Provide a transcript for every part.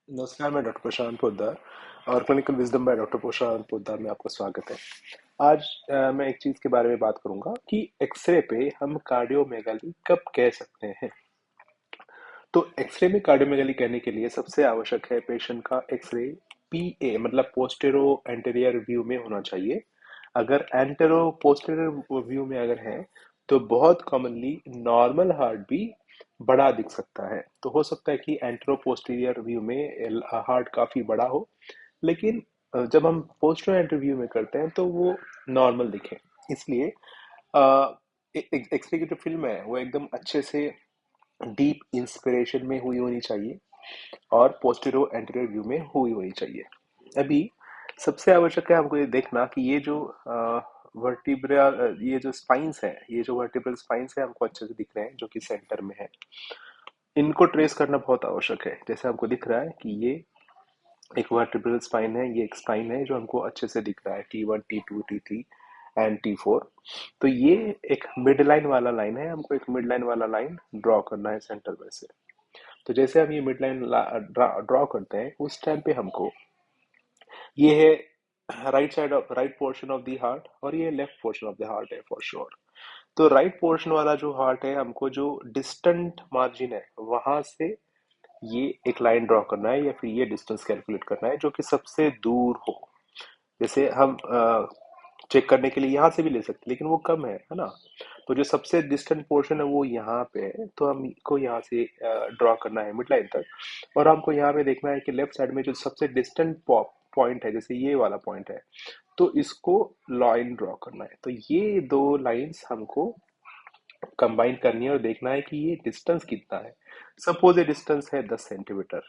नमस्कार, मैं डॉक्टर प्रशांत पोद्दार और क्लिनिकल विजडम बाय डॉक्टर प्रशांत पोद्दार में आपका स्वागत है। आज मैं एक चीज के बारे में बात करूंगा कि एक्सरे पे हम कार्डियोमेगाली कब कह सकते हैं। तो एक्सरे में कार्डियोमेगाली कहने के लिए सबसे आवश्यक है पेशेंट का एक्सरे पीए मतलब पोस्टेरो एंटीरियर व्यू में होना चाहिए। अगर एंटेरो पोस्टेरियर व्यू में अगर है तो बहुत कॉमनली नॉर्मल हार्ट भी बड़ा दिख सकता है। तो हो सकता है कि एंटेरो पोस्टीरियर व्यू में हार्ट काफी बड़ा हो, लेकिन जब हम पोस्टेरो एंटीरियर व्यू में करते हैं तो वो नॉर्मल दिखे। इसलिए एक्सरे की जो फिल्म है वो एकदम अच्छे से डीप इंस्पिरेशन में हुई होनी चाहिए और पोस्टीरियर एंटीरियर व्यू में हुई होनी चाहिए। अभी सबसे आवश्यक है हमको ये देखना कि ये जो वर्टिब्रल ये जो स्पाइंस है, ये जो वर्टिब्रल स्पाइंस है हमको अच्छे से दिख रहे हैं जो कि सेंटर में है। इनको ट्रेस करना बहुत आवश्यक है। जैसे हमको दिख रहा है कि ये एक वर्टिब्रल स्पाइन है, ये एक स्पाइन है जो हमको अच्छे से दिख रहा है T1 T2 T3 and T4। तो ये एक मिड लाइन वाला लाइन है, हमको एक मिड लाइन वाला लाइन ड्रॉ करना है सेंटर में से। तो जैसे हम ये मिड लाइन ड्रॉ करते हैं उस टाइम पे हमको ये है right side of right portion of the heart और ये left portion of the heart है फॉर श्योर। तो राइट पोर्शन वाला जो हार्ट है हमको जो डिस्टेंट मार्जिन है वहां से ये एक लाइन ड्रॉ करना है या फिर ये डिस्टेंस कैलकुलेट करना है जो कि सबसे दूर हो। जैसे हम चेक करने के लिए यहाँ से भी ले सकते हैं लेकिन वो कम है ना। तो जो सबसे डिस्टेंट पोर्शन है वो यहाँ पे है, तो हमको यहाँ से ड्रॉ करना है मिड लाइन तक। और हमको यहाँ पे देखना है कि लेफ्ट साइड में जो सबसे डिस्टेंट पॉइंट है, जैसे ये वाला पॉइंट है, तो इसको लाइन ड्रॉ करना है। तो ये दो लाइंस हमको कंबाइन करनी है और देखना है कि ये डिस्टेंस कितना है। सपोज ये डिस्टेंस है 10 सेंटीमीटर।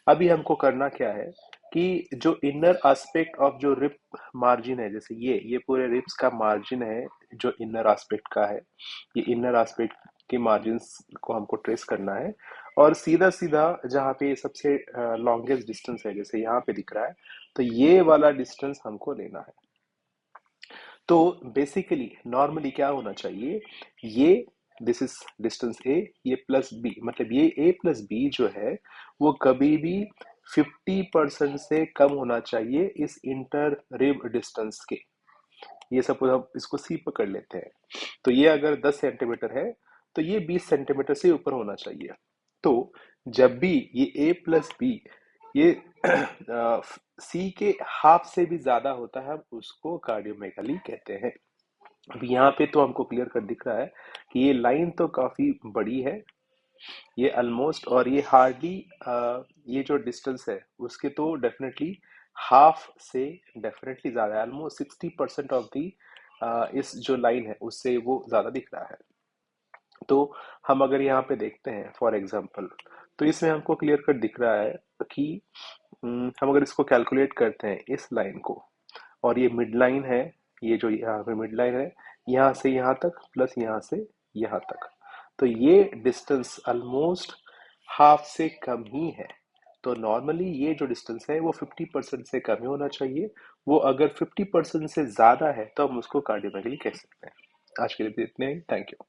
अभी हमको करना क्या है कि जो इनर एस्पेक्ट ऑफ जो रिप मार्जिन है, जैसे ये पूरे रिप्स का मार्जिन है जो इनर एस्पेक्ट का है, ये इनर एस्पेक्ट के मार्जिन को हमको ट्रेस करना है। और सीधा सीधा जहाँ पे सबसे लॉन्गेस्ट डिस्टेंस है, जैसे यहाँ पे दिख रहा है, तो ये वाला डिस्टेंस हमको लेना है। तो बेसिकली नॉर्मली क्या होना चाहिए, ये दिस इज डिस्टेंस ए, ये प्लस बी, मतलब ये ए प्लस बी जो है वो कभी भी 50% से कम होना चाहिए इस इंटर रिब डिस्टेंस के। ये सपोज हम इसको सी पकड़ लेते हैं, तो ये अगर 10 सेंटीमीटर है तो ये 20 सेंटीमीटर से ऊपर होना चाहिए। तो जब भी ये ए प्लस बी ये सी के हाफ से भी ज्यादा होता है हम उसको कार्डियोमेगाली कहते हैं। अब यहाँ पे तो हमको क्लियर कर दिख रहा है कि ये लाइन तो काफी बड़ी है, ये ऑलमोस्ट, और ये हार्डली ये जो डिस्टेंस है उसके तो डेफिनेटली हाफ से डेफिनेटली ज्यादा है, ऑलमोस्ट 60% ऑफ दी इस जो लाइन है उससे वो ज्यादा दिख रहा है। तो हम अगर यहाँ पे देखते हैं फॉर एग्जांपल, तो इसमें हमको क्लियर कट दिख रहा है कि हम अगर इसको कैलकुलेट करते हैं इस लाइन को, और ये मिड लाइन है, ये जो यहाँ पे मिड लाइन है, यहाँ से यहाँ तक प्लस यहाँ से यहाँ तक, तो ये डिस्टेंस ऑलमोस्ट हाफ से कम ही है। तो नॉर्मली ये जो डिस्टेंस है वो 50% से कम ही होना चाहिए। वो अगर 50% से ज्यादा है तो हम उसको कार्डियोमेगली कह सकते हैं। आज के लिए इतने ही, थैंक यू।